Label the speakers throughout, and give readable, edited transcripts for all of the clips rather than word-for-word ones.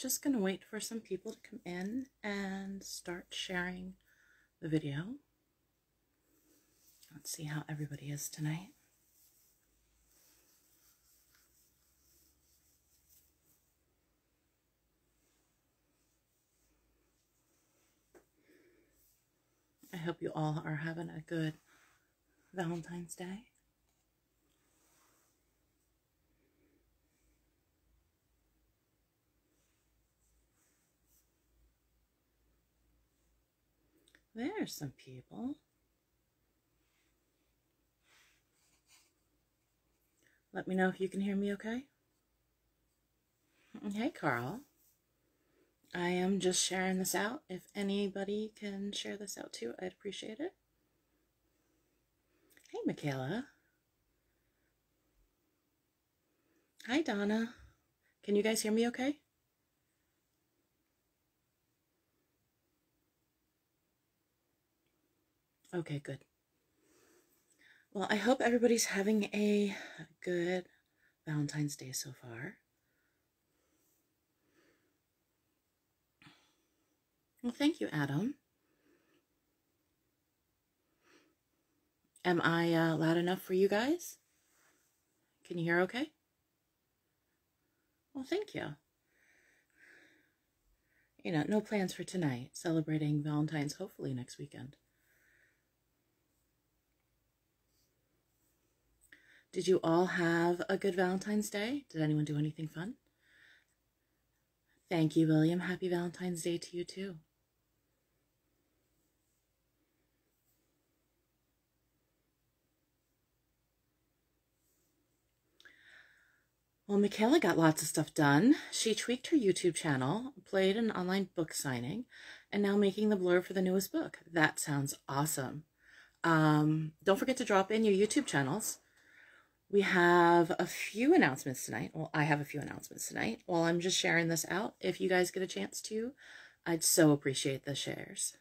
Speaker 1: just going to wait for some people to come in and start sharing the video. Let's see how everybody is tonight. I hope you all are having a good Valentine's Day. There's some people. Let me know if you can hear me okay. Hey, Carl. I am just sharing this out. If anybody can share this out too, I'd appreciate it. Hey, Michaela. Hi, Donna. Can you guys hear me okay? Okay, good. Well, I hope everybody's having a good Valentine's Day so far. Well, thank you, Adam. Am I loud enough for you guys? Can you hear okay? Well, thank you. You know, no plans for tonight. Celebrating Valentine's hopefully next weekend. Did you all have a good Valentine's Day? Did anyone do anything fun? Thank you, William. Happy Valentine's Day to you too. Well, Michaela got lots of stuff done. She tweaked her YouTube channel, played an online book signing, and now making the blurb for the newest book. That sounds awesome. Don't forget to drop in your YouTube channels. We have a few announcements tonight. Well, I have a few announcements tonight. While I'm just sharing this out, if you guys get a chance to, I'd so appreciate the shares.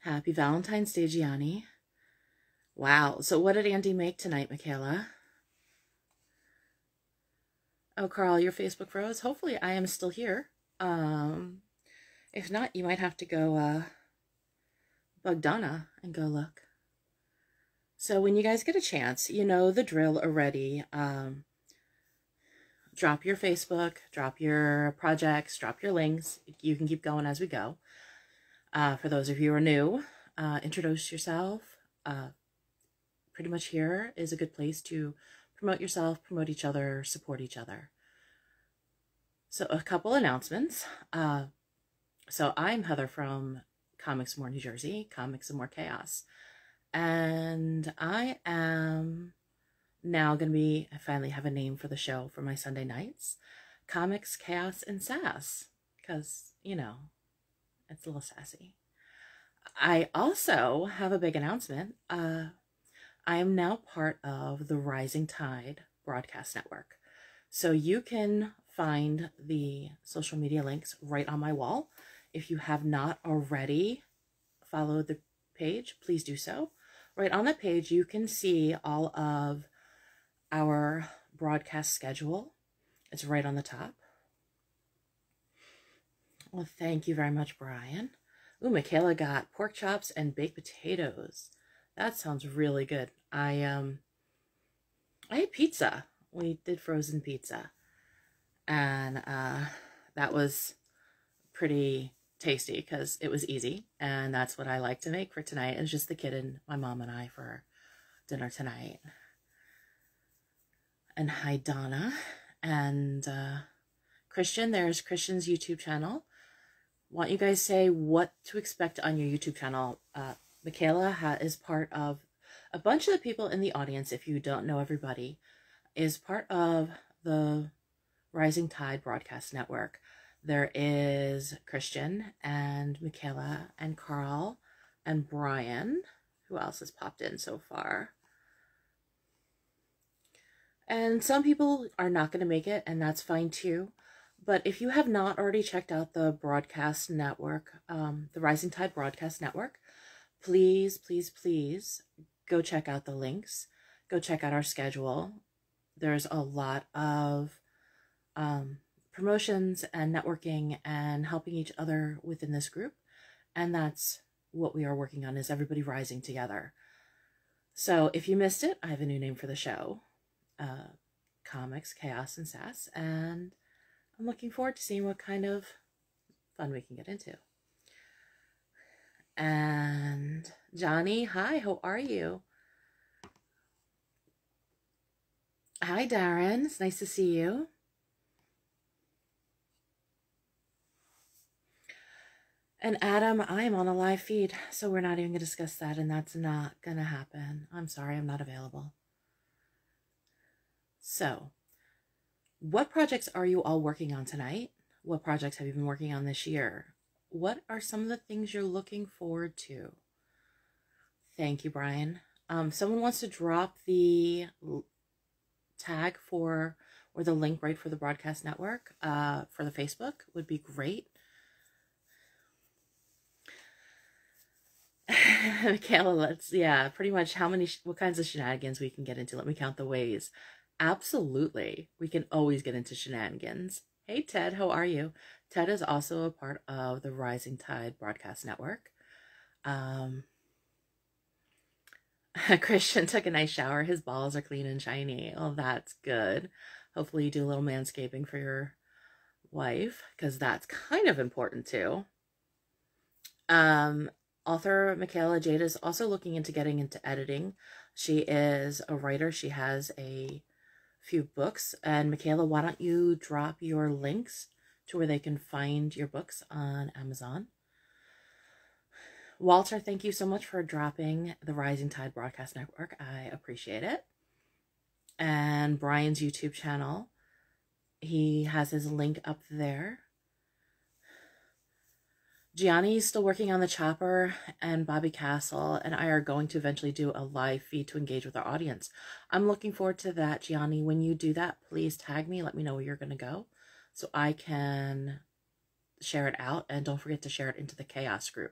Speaker 1: Happy Valentine's Day, Gianni. Wow. So what did Andy make tonight, Michaela? Oh, Carl, your Facebook froze. Hopefully I am still here. If not, you might have to go bug Donna and go look. So when you guys get a chance, you know the drill already. Drop your Facebook, drop your projects, drop your links. You can keep going as we go. For those of you who are new, introduce yourself. Pretty much here is a good place to promote yourself, promote each other, support each other. So a couple announcements. So I'm Heather from Comics More New Jersey, Comics and More Chaos. And I am now going to be, I finally have a name for the show for my Sunday nights. Comics, Chaos, and Sass. Because, you know, it's a little sassy. I also have a big announcement. I am now part of the Rising Tide broadcast network. So you can find the social media links right on my wall. If you have not already followed the page, please do so. Right on that page, you can see all of our broadcast schedule. It's right on the top. Well, thank you very much, Brian. Ooh, Michaela got pork chops and baked potatoes. That sounds really good. I had pizza. We did frozen pizza. And that was pretty tasty because it was easy. And that's what I like to make for tonight. It's just the kid and my mom and I for dinner tonight. And hi, Donna. And Christian, there's Christian's YouTube channel. Why don't you guys say what to expect on your YouTube channel? Michaela is part of a bunch of the people in the audience, if you don't know everybody, is part of the Rising Tide broadcast network. There is Christian and Michaela and Carl and Brian. Who else has popped in so far? And some people are not going to make it, and that's fine too. But if you have not already checked out the broadcast network, the Rising Tide broadcast network, please, please, please go check out the links. Go check out our schedule. There's a lot of promotions and networking and helping each other within this group. And that's what we are working on, is everybody rising together. So if you missed it, I have a new name for the show, Comics, Chaos, and Sass. And I'm looking forward to seeing what kind of fun we can get into. And Johnny, hi, how are you? Hi, Darren. It's nice to see you. And Adam, I am on a live feed, so we're not even going to discuss that, and that's not going to happen. I'm sorry, I'm not available. So, what projects are you all working on tonight? What projects have you been working on this year? What are some of the things you're looking forward to? Thank you, Brian. Someone wants to drop the tag for, or the link right for the broadcast network for the Facebook would be great. Michaela, let's, yeah, pretty much what kinds of shenanigans we can get into. Let me count the ways. Absolutely. We can always get into shenanigans. Hey, Ted, how are you? Ted is also a part of the Rising Tide Broadcast Network. Christian took a nice shower. His balls are clean and shiny. Oh, that's good. Hopefully you do a little manscaping for your wife, because that's kind of important too. Author Michaela Jade is also looking into getting into editing. She is a writer. She has a few books. And Michaela, why don't you drop your links to where they can find your books on Amazon? Walter, thank you so much for dropping the Rising Tide Broadcast Network. I appreciate it. And Brian's YouTube channel, he has his link up there. Gianni's still working on the Chopper, and Bobby Castle and I are going to eventually do a live feed to engage with our audience. I'm looking forward to that, Gianni. When you do that, please tag me. Let me know where you're going to go so I can share it out. And don't forget to share it into the Chaos group.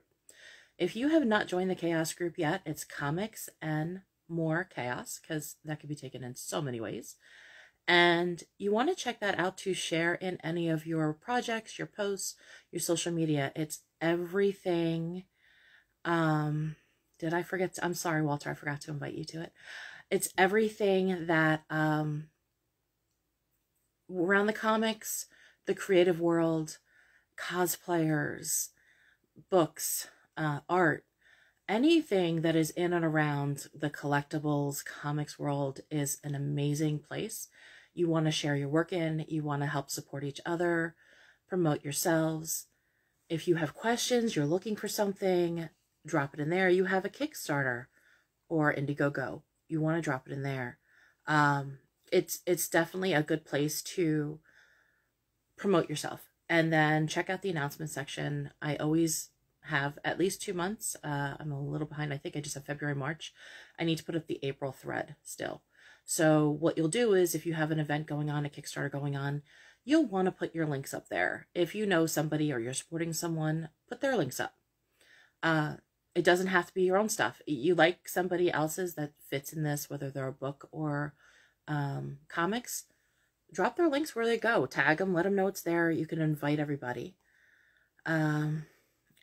Speaker 1: If you have not joined the Chaos group yet, it's Comics and More Chaos, because that could be taken in so many ways. And you want to check that out to share in any of your projects, your posts, your social media. It's everything. Did I forget to, I'm sorry, Walter, I forgot to invite you to it. It's everything that around the comics, the creative world, cosplayers, books, art, anything that is in and around the collectibles, comics world is an amazing place. You want to share your work in, you want to help support each other, promote yourselves. If you have questions, you're looking for something, drop it in there. You have a Kickstarter or Indiegogo, you want to drop it in there. It's definitely a good place to promote yourself. And then check out the announcement section. I always have at least 2 months. I'm a little behind. I think I just have February, March. I need to put up the April thread still. So what you'll do is if you have an event going on, a Kickstarter going on, you'll want to put your links up there. If you know somebody or you're supporting someone, put their links up. It doesn't have to be your own stuff. You like somebody else's that fits in this, whether they're a book or comics, drop their links where they go. Tag them, let them know it's there. You can invite everybody. And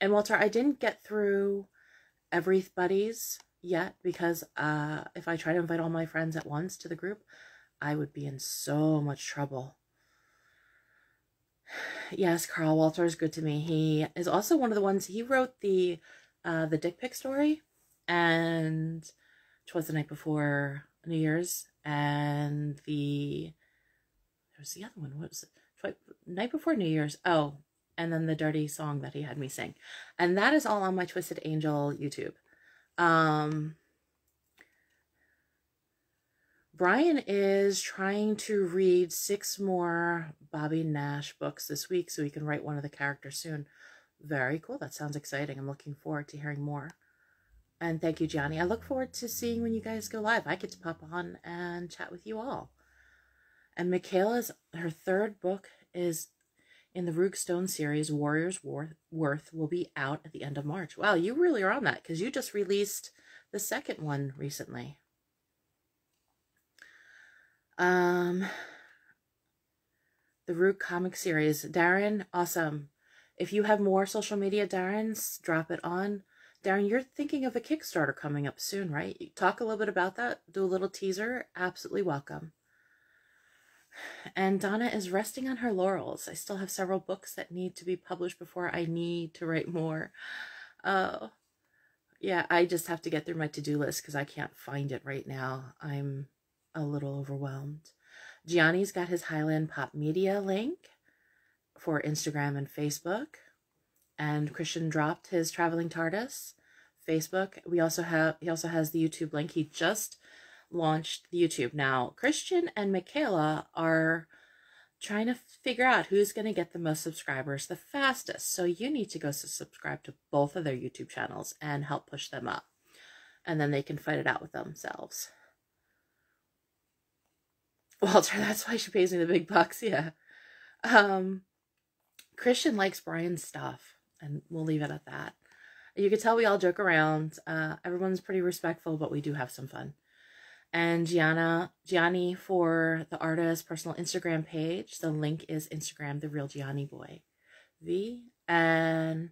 Speaker 1: Walter, I didn't get through everybody's yet because if I try to invite all my friends at once to the group, I would be in so much trouble. Yes, Carl Walter is good to me. He is also one of the ones, he wrote the dick pic story, and 'twas the night before New Year's, and there was the other one. What was it? Night before New Year's. Oh, and then the dirty song that he had me sing. And that is all on my Twisted Angel YouTube. Brian is trying to read 6 more Bobby Nash books this week so he can write one of the characters soon. Very cool. That sounds exciting. I'm looking forward to hearing more. And thank you, Johnny. I look forward to seeing when you guys go live. I get to pop on and chat with you all. And Michaela's, her 3rd book is in the Rogue Stone series, Warrior's Worth, will be out at the end of March. Wow, you really are on that because you just released the 2nd one recently. The Root comic series. Darren, awesome. If you have more social media, Darren, drop it on. Darren, you're thinking of a Kickstarter coming up soon, right? Talk a little bit about that. Do a little teaser. Absolutely welcome. And Donna is resting on her laurels. I still have several books that need to be published before I need to write more. Oh, yeah, I just have to get through my to-do list because I can't find it right now. I'm a little overwhelmed. Gianni's got his Highland Pop Media link for Instagram and Facebook. And Christian dropped his Traveling TARDIS Facebook. He also has the YouTube link. He just launched the YouTube. Now, Christian and Michaela are trying to figure out who's going to get the most subscribers the fastest. So you need to go subscribe to both of their YouTube channels and help push them up. And then they can fight it out with themselves. Walter, that's why she pays me the big bucks, yeah. Christian likes Brian's stuff, and we'll leave it at that. You can tell we all joke around. Everyone's pretty respectful, but we do have some fun. And Gianni for the artist personal Instagram page. The link is Instagram, The Real Gianni Boy. And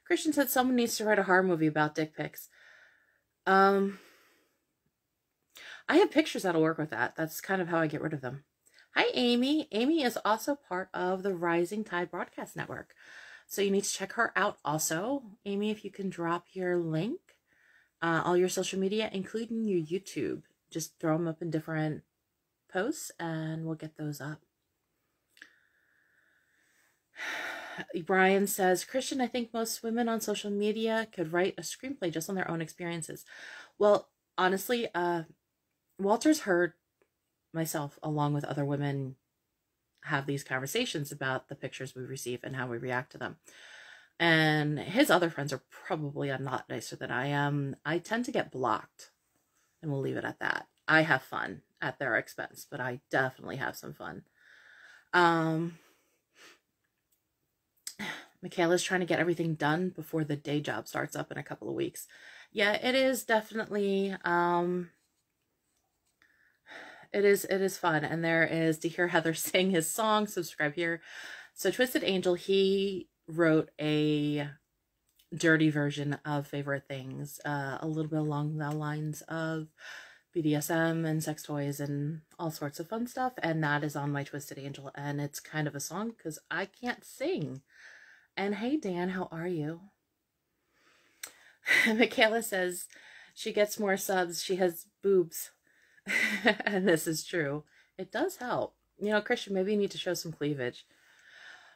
Speaker 1: Christian said someone needs to write a horror movie about dick pics. I have pictures that'll work with that. That's kind of how I get rid of them. Hi, Amy. Amy is also part of the Rising Tide Broadcast Network. So you need to check her out also. Amy, if you can drop your link, all your social media, including your YouTube. Just throw them up in different posts and we'll get those up. Brian says, Christian, I think most women on social media could write a screenplay just on their own experiences. Well, honestly, Walter's heard myself along with other women have these conversations about the pictures we receive and how we react to them. And his other friends are probably a lot nicer than I am. I tend to get blocked, and we'll leave it at that. I have fun at their expense, but I definitely have some fun. Michaela's trying to get everything done before the day job starts up in a couple of weeks. Yeah, it is definitely, it is fun. And there is to hear Heather sing his song, subscribe here. So Twisted Angel, he wrote a dirty version of Favorite Things, a little bit along the lines of BDSM and sex toys and all sorts of fun stuff. And that is on my Twisted Angel. And it's kind of a song because I can't sing. And hey, Dan, how are you? Michaela says she gets more subs. She has boobs. And this is true. It does help. You know, Christian, maybe you need to show some cleavage.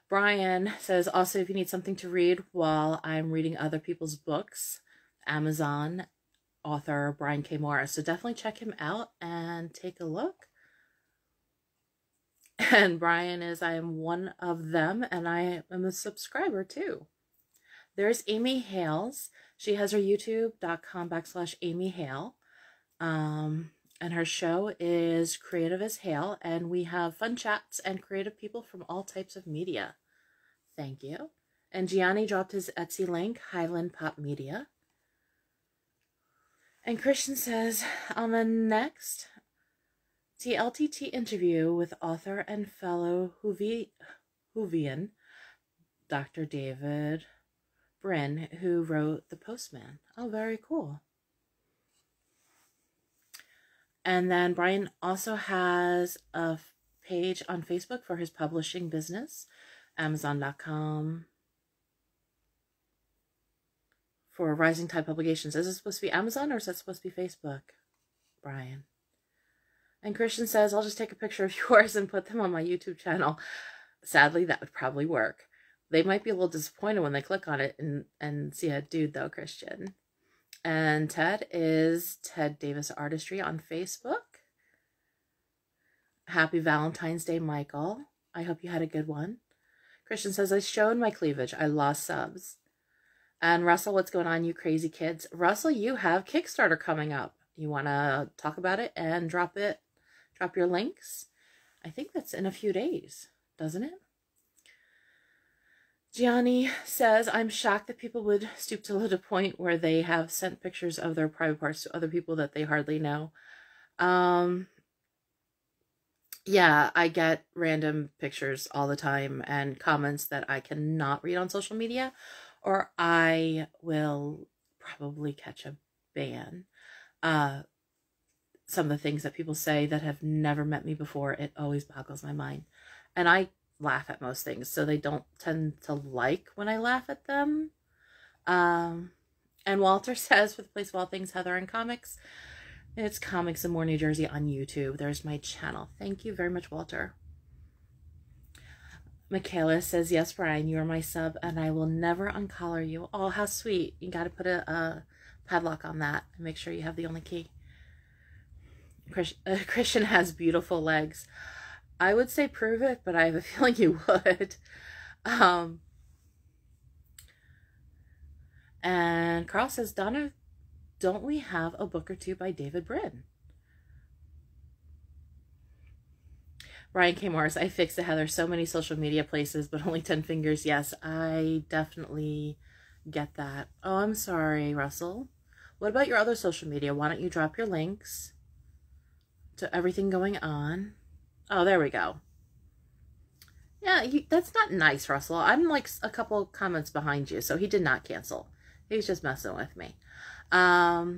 Speaker 1: Brian says, also, if you need something to read while I'm reading other people's books, Amazon author Brian K. Morris. So definitely check him out and take a look. And Brian is, I am one of them, and I am a subscriber too. There's Amy Hales. She has her youtube.com/Amy Hale. And her show is Creative as Hale, and we have fun chats and creative people from all types of media. Thank you. And Gianni dropped his Etsy link, Highland Pop Media. And Christian says, on the next TLTT interview with author and fellow Whovian, Dr. David Brin, who wrote The Postman. Oh, very cool. And then Brian also has a page on Facebook for his publishing business, Amazon.com. For Rising Tide Publications. Is it supposed to be Amazon or is that supposed to be Facebook, Brian? And Christian says, I'll just take a picture of yours and put them on my YouTube channel. Sadly, that would probably work. They might be a little disappointed when they click on it and see a dude, though, Christian. And Ted is Ted Davis Artistry on Facebook. Happy Valentine's Day, Michael. I hope you had a good one. Christian says, I showed my cleavage. I lost subs. And Russell, what's going on, you crazy kids? Russell, you have Kickstarter coming up. You want to talk about it and drop your links? I think that's in a few days, doesn't it? Gianni says, I'm shocked that people would stoop to the point where they have sent pictures of their private parts to other people that they hardly know. Yeah, I get random pictures all the time and comments that I cannot read on social media, or I will probably catch a ban. Some of the things that people say that have never met me before, it always boggles my mind. And I laugh at most things, so they don't tend to like when I laugh at them. And Walter says, with Place of All Things Heather and Comics, it's Comics and More New Jersey on YouTube. There's my channel. Thank you very much, Walter. Michaela says, yes, Brian, you are my sub, and I will never uncollar you. Oh, how sweet. You got to put a padlock on that and make sure you have the only key. Christian has beautiful legs. I would say prove it, but I have a feeling you would. And Carl says, Donna, don't we have a book or two by David Brin? Ryan K. Morris, I fixed it, Heather. So many social media places, but only 10 fingers. Yes, I definitely get that. Oh, I'm sorry, Russell. What about your other social media? Why don't you drop your links to everything going on? Oh, there we go. Yeah, that's not nice, Russell. I'm like a couple comments behind you, so he did not cancel. He's just messing with me.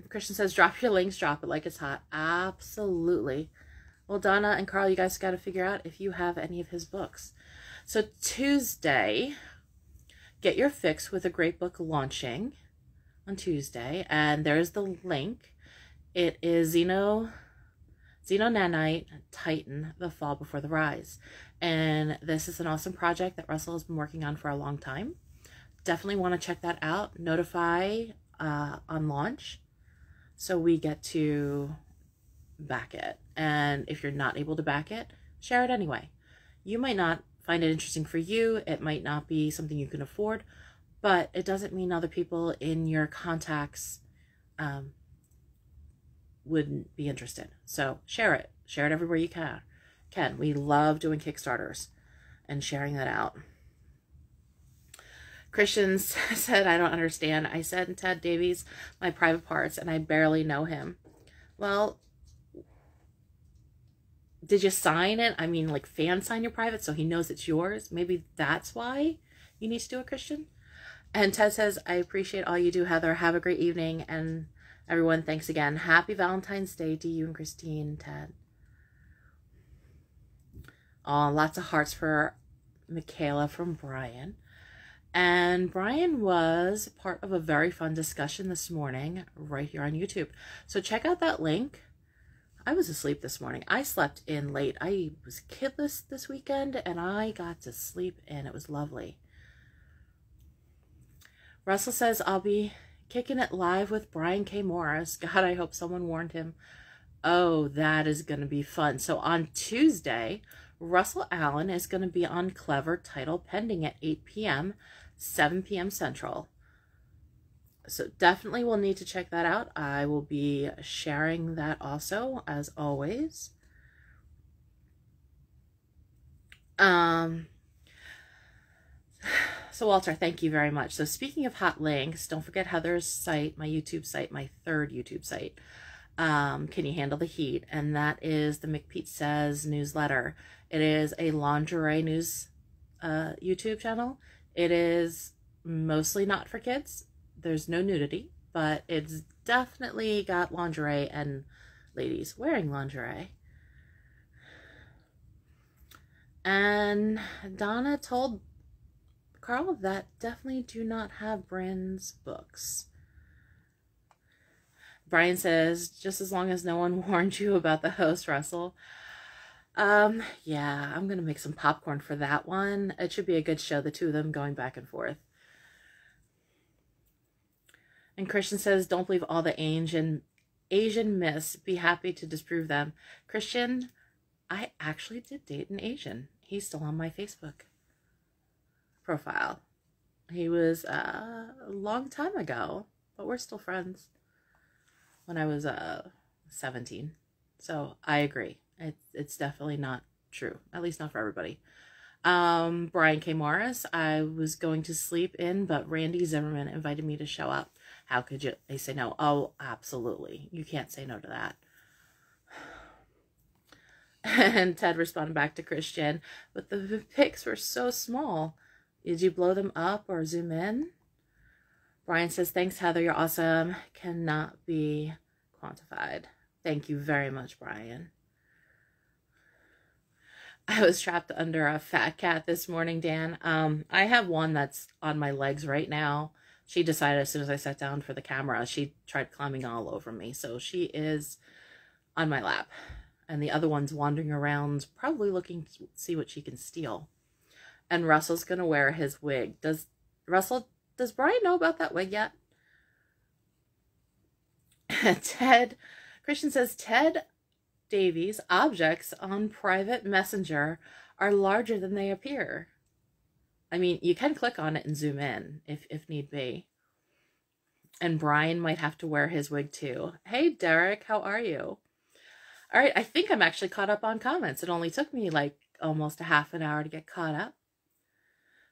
Speaker 1: Christian says, drop your links, drop it like it's hot. Absolutely. Well, Donna and Carl, you guys got to figure out if you have any of his books. So Tuesday, get your fix with a great book launching on Tuesday, and there's the link. It is Xeno Nanite Titan, The Fall Before the Rise. And this is an awesome project that Russell has been working on for a long time. Definitely want to check that out. Notify on launch so we get to back it. And if you're not able to back it, share it anyway. You might not find it interesting for you. It might not be something you can afford, but it doesn't mean other people in your contacts wouldn't be interested. So share it. Share it everywhere you can. We love doing Kickstarters and sharing that out. Christian said, I don't understand. I sent Ted Davies my private parts and I barely know him. Well, did you sign it? I mean, like, fan sign your private so he knows it's yours? Maybe that's why you need to do it, Christian. And Ted says, I appreciate all you do, Heather. Have a great evening. And everyone, thanks again. Happy Valentine's Day to you and Christine, Ted. Oh, lots of hearts for Michaela from Brian. And Brian was part of a very fun discussion this morning right here on YouTube. So check out that link. I was asleep this morning. I slept in late. I was kidless this weekend and I got to sleep in. It was lovely. Russell says, I'll be kicking it live with Brian K. Morris. God, I hope someone warned him. Oh, that is going to be fun. So on Tuesday, Russell Allen is going to be on Clever Title Pending at 8 p.m., 7 p.m. Central. So definitely we'll need to check that out. I will be sharing that also, as always. So Walter, thank you very much. So speaking of hot links, don't forget Heather's site, my YouTube site, my third YouTube site. Can you handle the heat? And that is the McPete Says newsletter. It is a lingerie news YouTube channel. It is mostly not for kids. There's no nudity, but it's definitely got lingerie and ladies wearing lingerie. And Donna told Carl that definitely do not have Brin's books. Brian says, just as long as no one warned you about the host, Russell. Yeah, I'm going to make some popcorn for that one. It should be a good show, the two of them going back and forth. And Christian says, don't believe all the Asian myths. Be happy to disprove them. Christian, I actually did date an Asian. He's still on my Facebook profile. He was a long time ago, but we're still friends. When I was 17. So I agree. It's definitely not true. At least not for everybody. Brian K. Morris, I was going to sleep in, but Randy Zimmerman invited me to show up. How could you? They say no. Oh, absolutely. You can't say no to that. And Ted responded back to Christian, but the pics were so small. Did you blow them up or zoom in? Brian says, thanks, Heather. You're awesome. Cannot be quantified. Thank you very much, Brian. I was trapped under a fat cat this morning, Dan. I have one that's on my legs right now. She decided as soon as I sat down for the camera, she tried climbing all over me. So she is on my lap. And the other one's wandering around, probably looking to see what she can steal. And Russell's going to wear his wig. Does Brian know about that wig yet? Christian says, Ted Davies' objects on private messenger are larger than they appear. I mean, you can click on it and zoom in if need be. And Brian might have to wear his wig too. Hey, Derek, how are you? All right, I think I'm actually caught up on comments. It only took me like almost a half an hour to get caught up.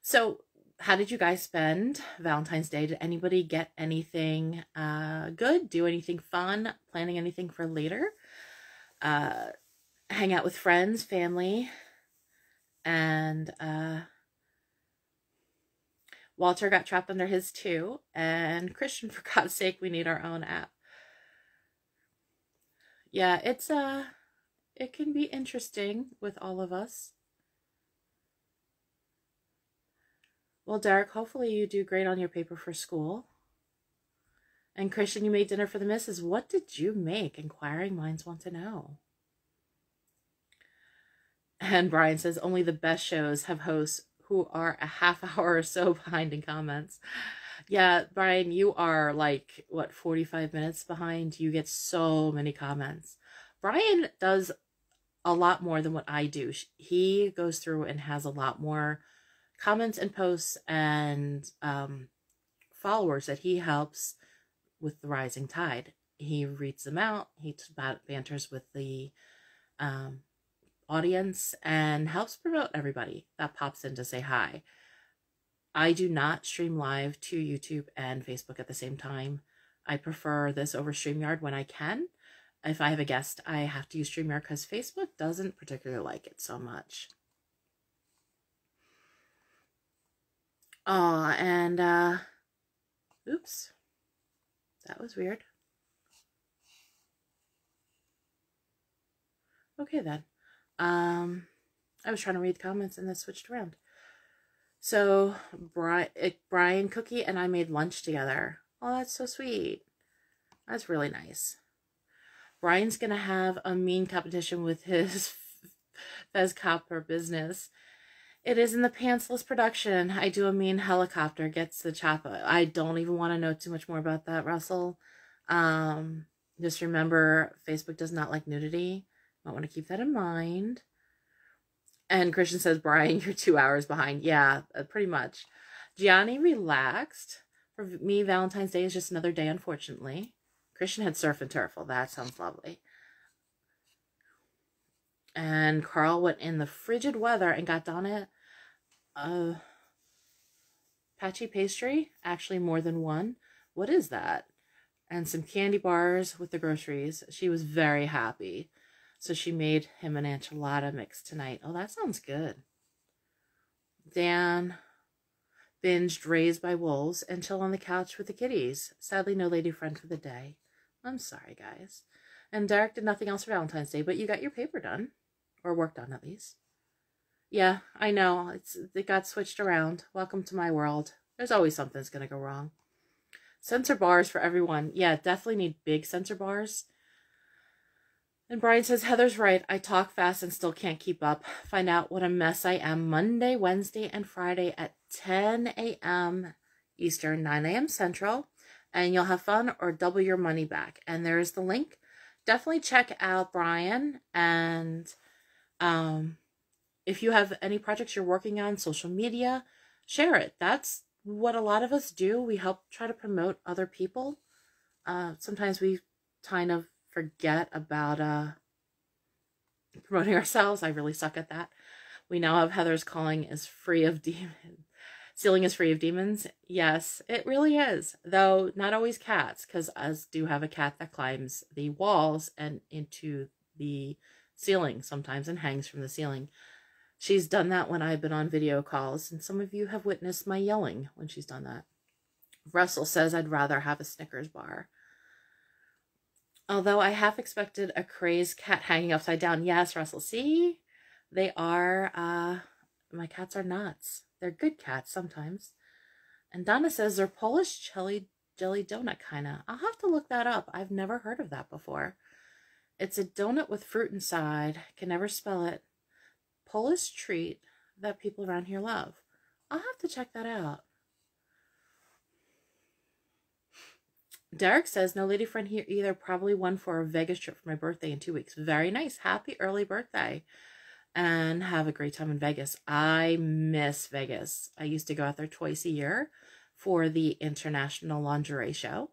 Speaker 1: So how did you guys spend Valentine's Day? Did anybody get anything good? Do anything fun? Planning anything for later? Hang out with friends, family, and Walter got trapped under his too. And Christian, for God's sake, we need our own app. Yeah, it can be interesting with all of us. Well, Derek, hopefully you do great on your paper for school. And Christian, you made dinner for the missus. What did you make? Inquiring minds want to know. And Brian says, only the best shows have hosts who are a half hour or so behind in comments. Yeah, Brian, you are like, what, 45 minutes behind? You get so many comments. Brian does a lot more than what I do. He goes through and has a lot more comments and posts and followers that he helps with the rising tide. He reads them out. He banters with the audience and helps promote everybody that pops in to say hi. I do not stream live to YouTube and Facebook at the same time. I prefer this over StreamYard when I can. If I have a guest, I have to use StreamYard because Facebook doesn't particularly like it so much. Oh, and oops, that was weird. Okay then. I was trying to read comments and then switched around. So Brian, Cookie, and I made lunch together. Oh, that's so sweet. That's really nice. Brian's gonna have a mean competition with his Fez Copper business. It is in the pantsless production. I do a mean helicopter gets the chopper. I don't even want to know too much more about that, Russell. Just remember, Facebook does not like nudity. Might want to keep that in mind. And Christian says, Brian, you're 2 hours behind. Yeah, pretty much. Gianni relaxed. For me, Valentine's Day is just another day, unfortunately. Christian had surf and turf. Well, that sounds lovely. And Carl went in the frigid weather and got Donna patchy pastry. Actually, more than one. What is that? And some candy bars with the groceries. She was very happy. So she made him an enchilada mix tonight. Oh, that sounds good. Dan binged Raised by Wolves and chill on the couch with the kitties. Sadly, no lady friend for the day. I'm sorry, guys. And Derek did nothing else for Valentine's Day, but you got your paper done. Or work done, at least. Yeah, I know. It got switched around. Welcome to my world. There's always something that's going to go wrong. Sensor bars for everyone. Yeah, definitely need big sensor bars. And Brian says, Heather's right. I talk fast and still can't keep up. Find out what a mess I am Monday, Wednesday, and Friday at 10 a.m. Eastern, 9 a.m. Central. And you'll have fun or double your money back. And there's the link. Definitely check out Brian. And if you have any projects you're working on, social media, share it. That's what a lot of us do. We help try to promote other people. Sometimes we kind of forget about promoting ourselves. I really suck at that. We now have Heather's calling is free of demons. Ceiling is free of demons. Yes, it really is. Though not always cats, because us do have a cat that climbs the walls and into the ceiling sometimes and hangs from the ceiling. She's done that when I've been on video calls, and some of you have witnessed my yelling when she's done that. Russell says I'd rather have a Snickers bar. Although I half expected a crazed cat hanging upside down. Yes, Russell, see? They are, my cats are nuts. They're good cats sometimes. And Donna says they're Polish jelly donut, kind of. I'll have to look that up. I've never heard of that before. It's a donut with fruit inside. Can never spell it. Polish treat that people around here love. I'll have to check that out. Derek says, no lady friend here either. Probably one for a Vegas trip for my birthday in 2 weeks. Very nice. Happy early birthday. And have a great time in Vegas. I miss Vegas. I used to go out there twice a year for the International Lingerie Show.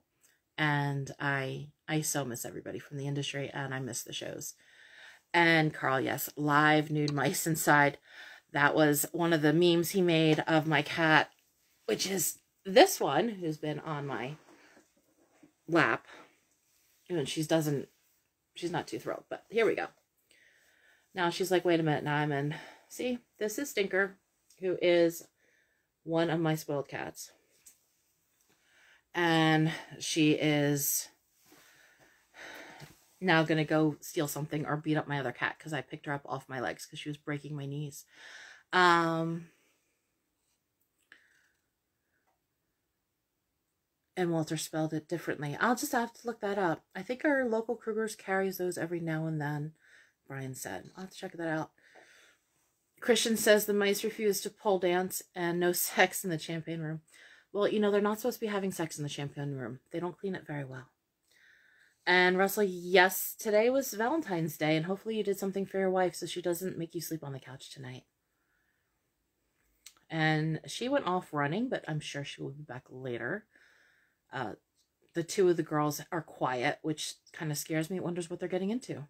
Speaker 1: And I so miss everybody from the industry, and I miss the shows. And Carl, yes, live nude mice inside. That was one of the memes he made of my cat, which is this one, who's been on my lap. And she's not too thrilled, but here we go. Now she's like, wait a minute, now I'm in. See, this is Stinker, who is one of my spoiled cats. And she is now going to go steal something or beat up my other cat because I picked her up off my legs because she was breaking my knees. And Walter spelled it differently. I'll just have to look that up. I think our local Kruger's carries those every now and then, Brian said. I'll have to check that out. Christian says the mice refuse to pole dance and no sex in the champagne room. Well, you know, they're not supposed to be having sex in the champagne room. They don't clean it very well. And Russell, yes, today was Valentine's Day, and hopefully you did something for your wife so she doesn't make you sleep on the couch tonight. And she went off running, but I'm sure she will be back later. The two of the girls are quiet, which kind of scares me. It wonders what they're getting into.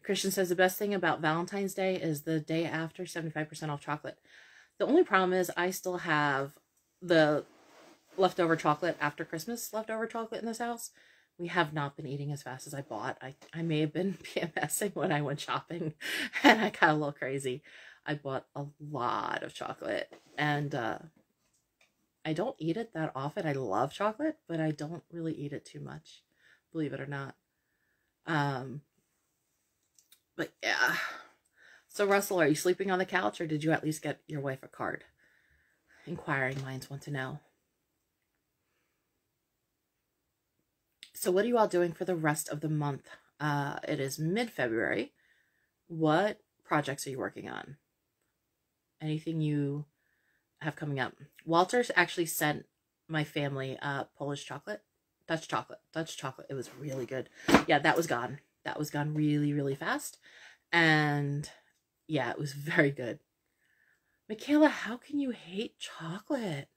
Speaker 1: Christian says the best thing about Valentine's Day is the day after, 75% off chocolate. The only problem is I still have the leftover chocolate after Christmas, leftover chocolate in this house. We have not been eating as fast as I bought. I may have been PMSing when I went shopping and I got a little crazy. I bought a lot of chocolate and I don't eat it that often. I love chocolate, but I don't really eat it too much, believe it or not. But yeah. So Russell, are you sleeping on the couch or did you at least get your wife a card? Inquiring minds want to know. So what are you all doing for the rest of the month? It is mid-February. What projects are you working on? Anything you have coming up? Walter's actually sent my family Polish chocolate. Dutch chocolate. It was really good. Yeah, that was gone. That was gone really, really fast. And yeah, it was very good. Michaela, how can you hate chocolate?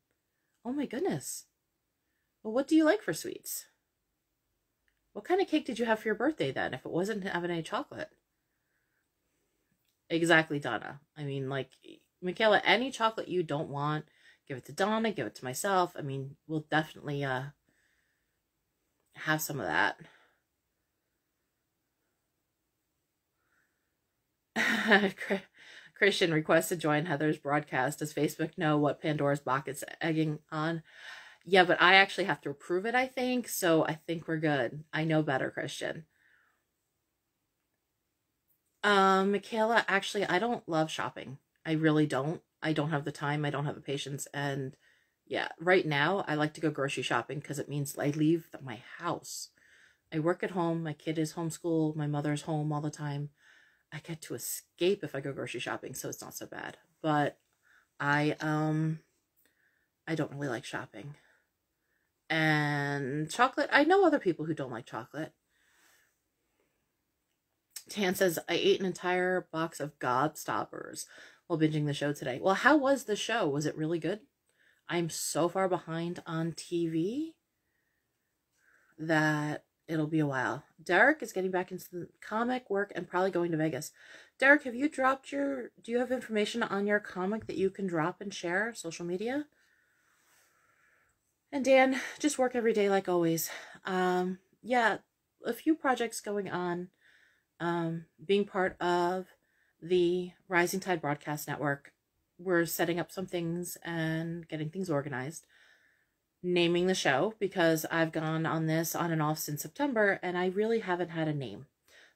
Speaker 1: Oh my goodness. Well, what do you like for sweets? What kind of cake did you have for your birthday then, if it wasn't having any chocolate? Exactly, Donna. I mean, like, Michaela, any chocolate you don't want, give it to Donna, give it to myself. I mean, we'll definitely have some of that. Christian requests to join Heather's broadcast. Does Facebook know what Pandora's box it's egging on? Yeah, but I actually have to approve it, I think. So I think we're good. I know better, Christian. Michaela, actually, I don't love shopping. I really don't. I don't have the time. I don't have the patience. And yeah, right now, I like to go grocery shopping because it means I leave my house. I work at home. My kid is homeschooled. My mother's home all the time. I get to escape if I go grocery shopping, so it's not so bad. But I don't really like shopping. And chocolate, I know other people who don't like chocolate. Tan says, I ate an entire box of Gobstoppers while binging the show today. Well, how was the show? Was it really good? I'm so far behind on TV that it'll be a while. Derek is getting back into the comic work and probably going to Vegas. Derek, have you dropped do you have information on your comic that you can drop and share social media? And Dan, just work every day like always. Yeah, a few projects going on. Being part of the Rising Tide Broadcast Network, we're setting up some things and getting things organized. Naming the show, because I've gone on this on and off since September, and I really haven't had a name.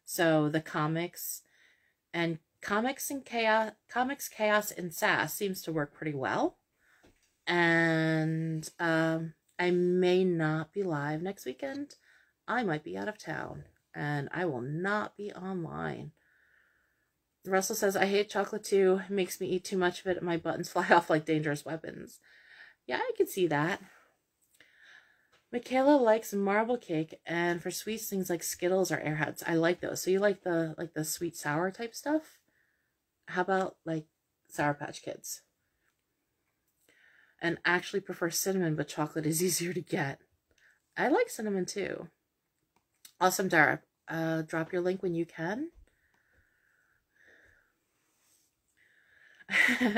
Speaker 1: So the Comics Chaos and Sass seems to work pretty well. And I may not be live next weekend. I might be out of town, and I will not be online. Russell says, I hate chocolate too. It makes me eat too much of it and my buttons fly off like dangerous weapons. Yeah, I can see that. Michaela likes marble cake, and for sweets, things like Skittles or Airheads. I like those. So you like the sweet sour type stuff? How about like Sour Patch Kids? And actually prefer cinnamon, but chocolate is easier to get. I like cinnamon too. Awesome, Dara. Drop your link when you can.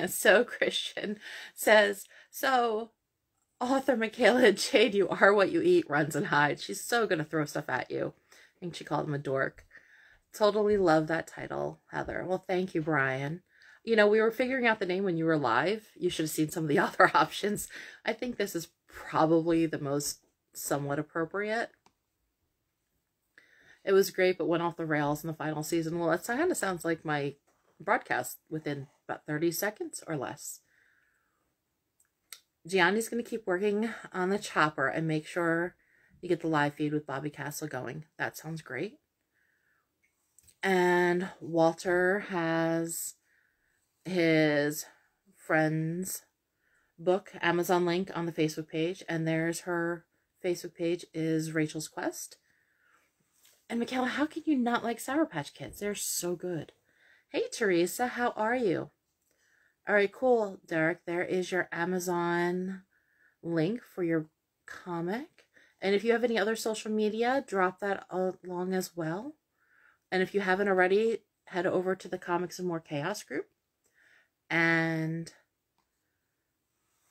Speaker 1: So Christian says, so author Michaela Jade, you are what you eat, runs and hides. She's so gonna throw stuff at you. I think she called him a dork. Totally love that title, Heather. Well, thank you, Brian. You know, we were figuring out the name when you were live. You should have seen some of the other options. I think this is probably the most somewhat appropriate. It was great, but went off the rails in the final season. Well, that kind of sounds like my broadcast within about 30 seconds or less. Gianni's going to keep working on the chopper and make sure you get the live feed with Bobby Castle going. That sounds great. And Walter has his friend's book Amazon link on the Facebook page, and there's her Facebook page is Rachel's Quest. And Michaela, how can you not like Sour Patch Kids? They're so good. Hey Teresa, how are you? All right, cool, Derek. There is your Amazon link for your comic. And if you have any other social media, drop that along as well. And if you haven't already, head over to the Comics and More Chaos group and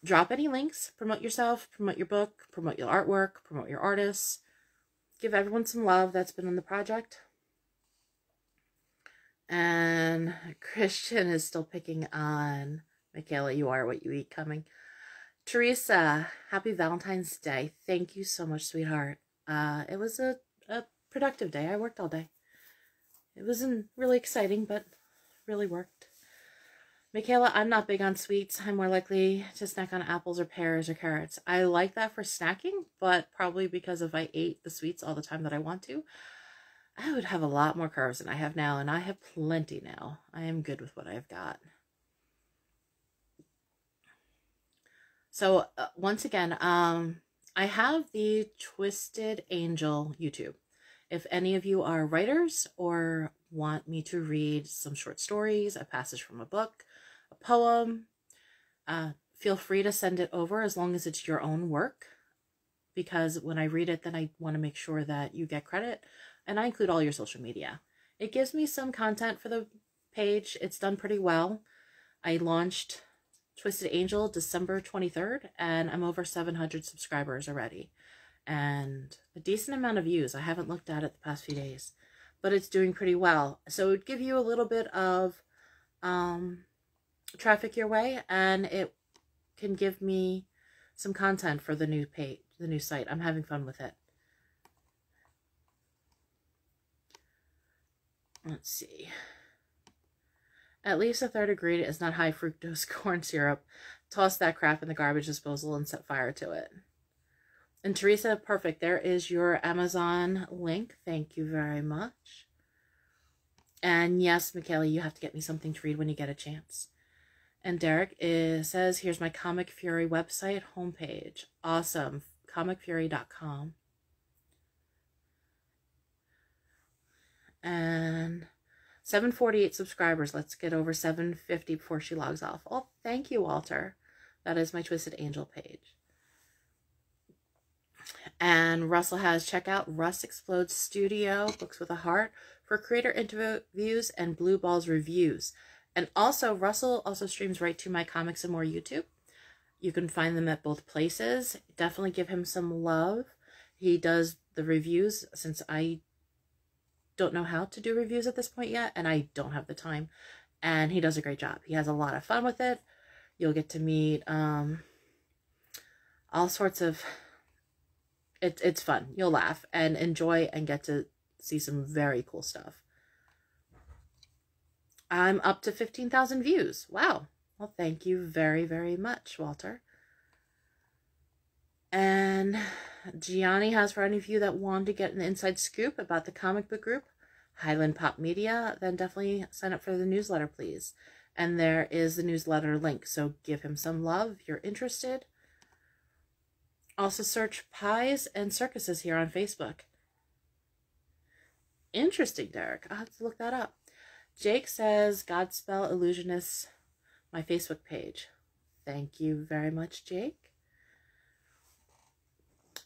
Speaker 1: drop any links. Promote yourself, promote your book, promote your artwork, promote your artists. Give everyone some love that's been in the project. And Christian is still picking on Michaela, you are what you eat coming. Teresa, happy Valentine's Day. Thank you so much, sweetheart. It was a productive day. I worked all day. It wasn't really exciting, but really worked. Michaela, I'm not big on sweets. I'm more likely to snack on apples or pears or carrots. I like that for snacking, but probably because if I ate the sweets all the time that I want to, I would have a lot more carbs than I have now, and I have plenty now. I am good with what I've got. So, once again, I have the Twisted Angel YouTube. If any of you are writers or want me to read some short stories, a passage from a book, a poem, feel free to send it over as long as it's your own work. Because when I read it, then I want to make sure that you get credit. And I include all your social media. It gives me some content for the page. It's done pretty well. I launched Twisted Angel December 23rd, and I'm over 700 subscribers already. And a decent amount of views. I haven't looked at it the past few days, but it's doing pretty well. So it would give you a little bit of traffic your way, and it can give me some content for the new page, the new site. I'm having fun with it. Let's see. At least a third ingredient is not high fructose corn syrup. Toss that crap in the garbage disposal and set fire to it. And Teresa, perfect. There is your Amazon link. Thank you very much. And yes, Michaela, you have to get me something to read when you get a chance. And Derek says, here's my Comic Fury website homepage. Awesome. comicfury.com. And 748 subscribers. Let's get over 750 before she logs off. Oh, thank you, Walter. That is my Twisted Angel page. And Russell has, check out Russxplode Studio, Books with a Heart, for creator interviews and Blue Balls reviews. And also, Russell also streams right to my Comics and More YouTube. You can find them at both places. Definitely give him some love. He does the reviews, since I don't know how to do reviews at this point yet, and I don't have the time, and he does a great job. He has a lot of fun with it. You'll get to meet all sorts of, it's fun. You'll laugh and enjoy and get to see some very cool stuff. I'm up to 15,000 views. Wow. Well, thank you very, very much, Walter. And Gianni has, for any of you that want to get an inside scoop about the comic book group, Highland Pop Media, then definitely sign up for the newsletter, please. And there is the newsletter link, so give him some love if you're interested. Also search Pies and Circuses here on Facebook. Interesting, Derek. I'll have to look that up. Jake says, Godspell Illusionists, my Facebook page. Thank you very much, Jake.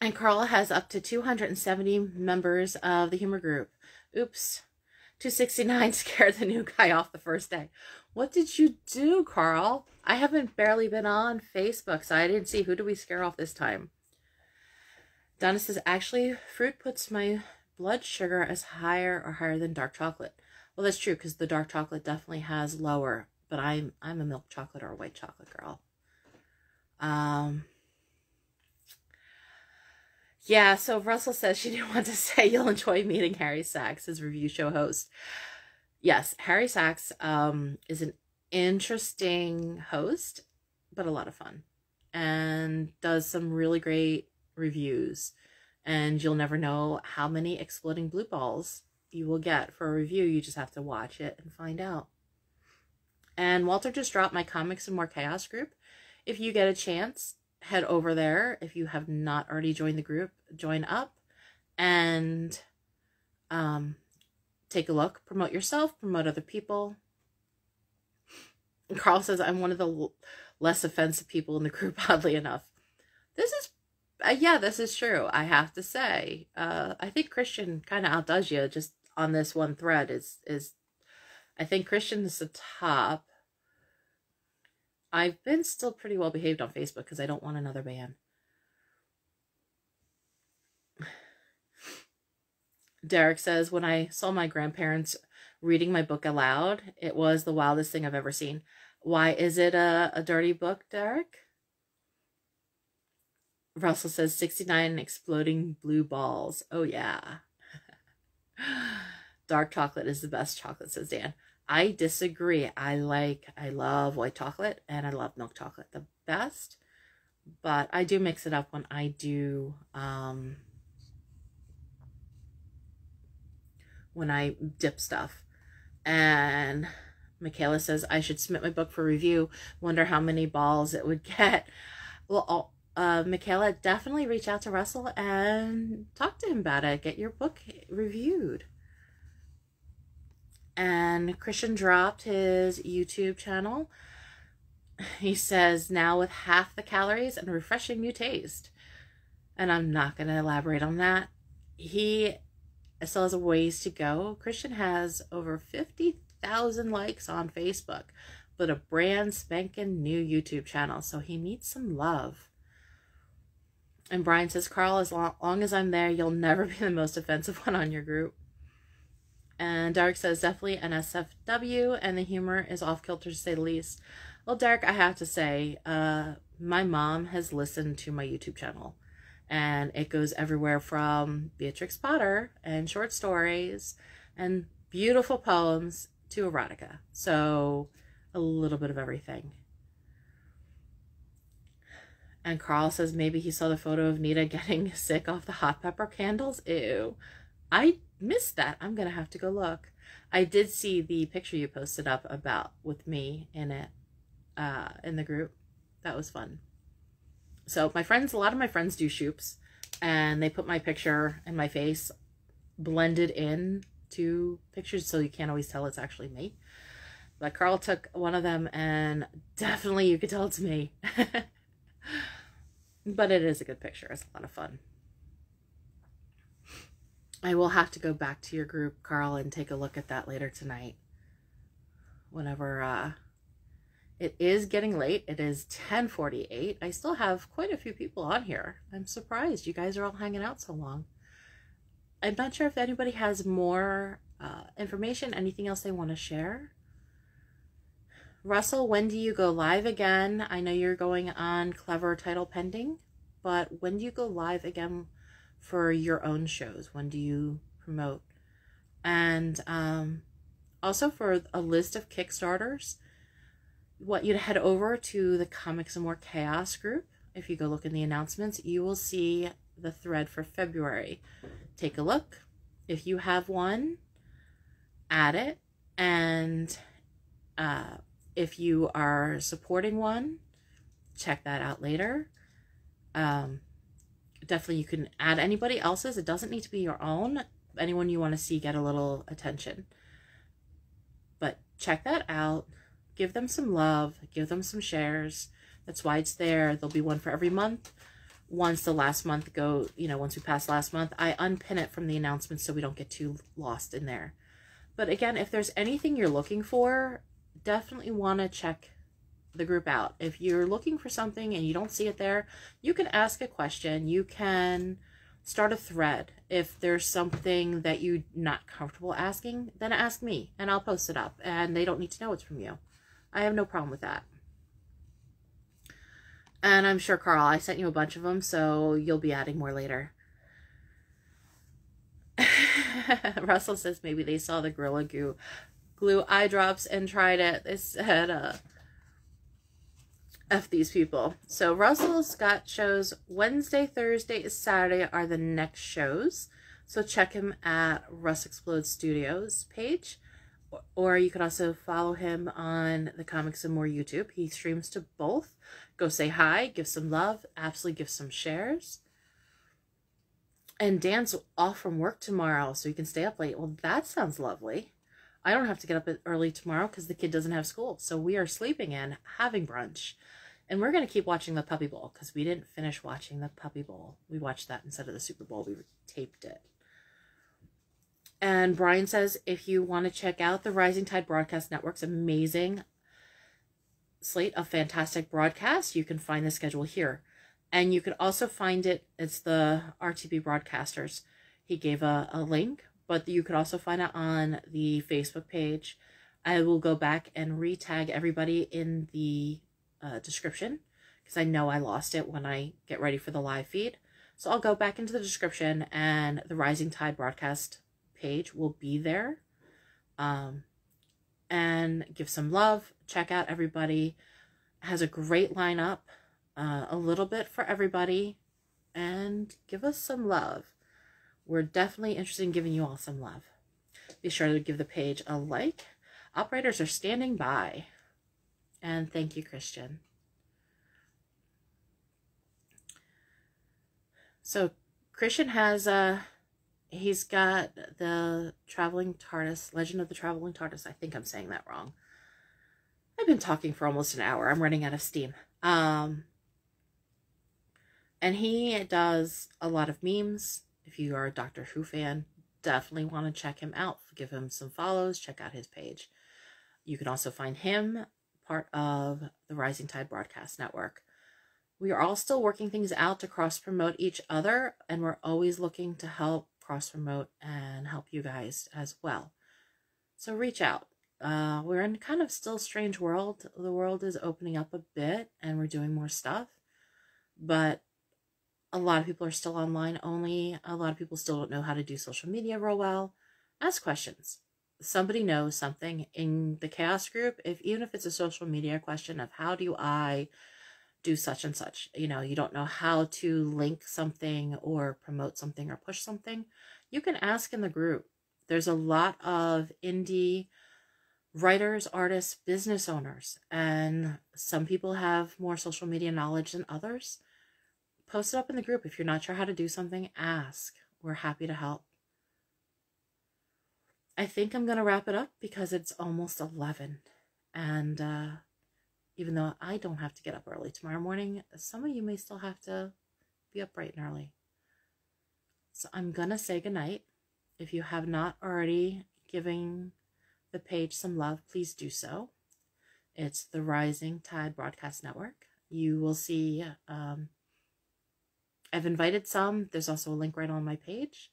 Speaker 1: And Carla has up to 270 members of the humor group. Oops. 269 scared the new guy off the first day. What did you do, Carl? I haven't barely been on Facebook, so I didn't see. Who do we scare off this time? Donna says, actually, fruit puts my blood sugar as higher than dark chocolate. Well, that's true, because the dark chocolate definitely has lower, but I'm a milk chocolate or a white chocolate girl. Yeah, so Russell says she didn't want to say you'll enjoy meeting Harry Sachs, his review show host. Yes, Harry Sachs is an interesting host, but a lot of fun, and does some really great reviews. And you'll never know how many exploding blue balls you will get for a review. You just have to watch it and find out. And Walter just dropped my Comics and More Chaos group. If you get a chance, head over there. If you have not already joined the group, join up and take a look. Promote yourself, promote other people. And Carl says, I'm one of the less offensive people in the group, oddly enough. This is, yeah, this is true. I have to say, I think Christian kind of outdoes you just on this one thread. I think Christian is the top. I've been still pretty well behaved on Facebook because I don't want another ban. Derek says, when I saw my grandparents reading my book aloud, it was the wildest thing I've ever seen. Why is it a dirty book, Derek? Russell says 69 exploding blue balls. Oh, yeah. Dark chocolate is the best chocolate, says Dan. I disagree. I love white chocolate and I love milk chocolate the best, but I do mix it up when I do, when I dip stuff. And Michaela says, I should submit my book for review. Wonder how many balls it would get. Well, Michaela, definitely reach out to Russell and talk to him about it. Get your book reviewed. And Christian dropped his YouTube channel. He says, now with half the calories and a refreshing new taste. And I'm not going to elaborate on that. He still has a ways to go. Christian has over 50,000 likes on Facebook, but a brand spanking new YouTube channel. So he needs some love. And Brian says, Carl, as long as I'm there, you'll never be the most offensive one on your group. And Derek says, definitely an SFW, and the humor is off kilter to say the least. Well, Derek, I have to say, my mom has listened to my YouTube channel, and it goes everywhere from Beatrix Potter and short stories and beautiful poems to erotica. So a little bit of everything. And Carl says maybe he saw the photo of Nita getting sick off the hot pepper candles. Ew. I missed that. I'm going to have to go look. I did see the picture you posted up about with me in it, in the group. That was fun. So my friends, a lot of my friends do shoops, and they put my picture and my face blended in to pictures, so you can't always tell it's actually me. But Carl took one of them, and definitely you could tell it's me. But it is a good picture. It's a lot of fun. I will have to go back to your group, Carl, and take a look at that later tonight. Whenever, it is getting late. It is 10:48. I still have quite a few people on here. I'm surprised you guys are all hanging out so long. I'm not sure if anybody has more information, anything else they want to share. Russell, when do you go live again? I know you're going on Clever Title Pending, but when do you go live again for your own shows? When do you promote? And also for a list of Kickstarters, want you to head over to the Comics and More Chaos group. If you go look in the announcements, you will see the thread for February. Take a look. If you have one, add it. And if you are supporting one, check that out later. Definitely you can add anybody else's. It doesn't need to be your own. Anyone you want to see get a little attention. But check that out. Give them some love. Give them some shares. That's why it's there. There'll be one for every month. Once the last month once we pass last month, I unpin it from the announcements so we don't get too lost in there. But again, if there's anything you're looking for, definitely want to check the group out. If you're looking for something and you don't see it there, you can ask a question. You can start a thread. If there's something that you're not comfortable asking, then ask me and I'll post it up, and they don't need to know it's from you. I have no problem with that. And I'm sure, Carl, I sent you a bunch of them, so you'll be adding more later. Russell says maybe they saw the Gorilla Glue eye drops and tried it. They said, F these people. So Russell's got shows Wednesday, Thursday, Saturday are the next shows. So check him at Russxplode Studios page. Or you could also follow him on the Comics and More YouTube. He streams to both. Go say hi, give some love, absolutely give some shares. And Dan's off from work tomorrow, so you can stay up late. Well, that sounds lovely. I don't have to get up early tomorrow because the kid doesn't have school. So we are sleeping in, having brunch. And we're going to keep watching the Puppy Bowl because we didn't finish watching the Puppy Bowl. We watched that instead of the Super Bowl. We taped it. And Brian says, if you want to check out the Rising Tide Broadcast Network's amazing slate of fantastic broadcasts, you can find the schedule here. And you could also find it, it's the RTB Broadcasters. He gave a link, but you could also find it on the Facebook page. I will go back and re-tag everybody in the description because I know I lost it when I get ready for the live feed. So I'll go back into the description and the Rising Tide Broadcast page will be there. And give some love. Check out everybody. Has a great lineup. A little bit for everybody. And give us some love. We're definitely interested in giving you all some love. Be sure to give the page a like. Operators are standing by. And thank you, Christian. So Christian has he's got the Traveling TARDIS, Legend of the Traveling TARDIS. I think I'm saying that wrong. I've been talking for almost an hour. I'm running out of steam. And he does a lot of memes. If you are a Doctor Who fan, definitely want to check him out. Give him some follows. Check out his page. You can also find him part of the Rising Tide Broadcast Network. We are all still working things out to cross-promote each other, and we're always looking to help cross-promote and help you guys as well. So reach out. We're in kind of still strange world. The world is opening up a bit, and we're doing more stuff. But a lot of people are still online only. A lot of people still don't know how to do social media real well. Ask questions. Somebody knows something in the Chaos group. Even if it's a social media question of how do I do such and such, you don't know how to link something or promote something or push something, you can ask in the group. There's a lot of indie writers, artists, business owners, and some people have more social media knowledge than others. Post it up in the group. If you're not sure how to do something, ask. We're happy to help. I think I'm going to wrap it up because it's almost 11. And even though I don't have to get up early tomorrow morning, some of you may still have to be up bright and early. So I'm going to say goodnight. If you have not already given the page some love, please do so. It's the Rising Tide Broadcast Network. You will see, I've invited some. There's also a link right on my page.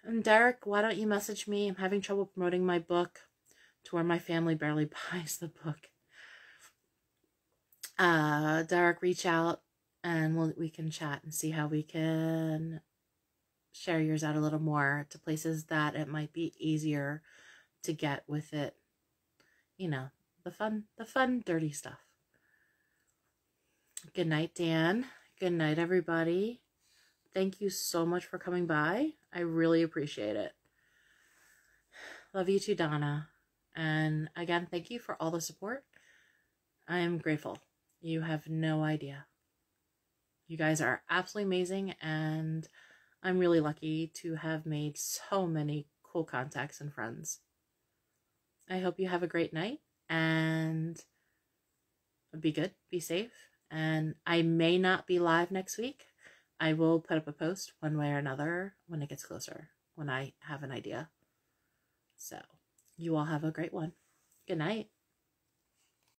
Speaker 1: And Derek, why don't you message me? I'm having trouble promoting my book to where my family barely buys the book. Derek, reach out and we can chat and see how we can share yours out a little more to places that it might be easier to get with it. You know, the fun, dirty stuff. Good night, Dan. Good night, everybody. Thank you so much for coming by. I really appreciate it. Love you too, Donna. And again, thank you for all the support. I am grateful. You have no idea. You guys are absolutely amazing, and I'm really lucky to have made so many cool contacts and friends. I hope you have a great night, and be good, be safe, and I may not be live next week. I will put up a post one way or another when it gets closer, when I have an idea. So, you all have a great one. Good night.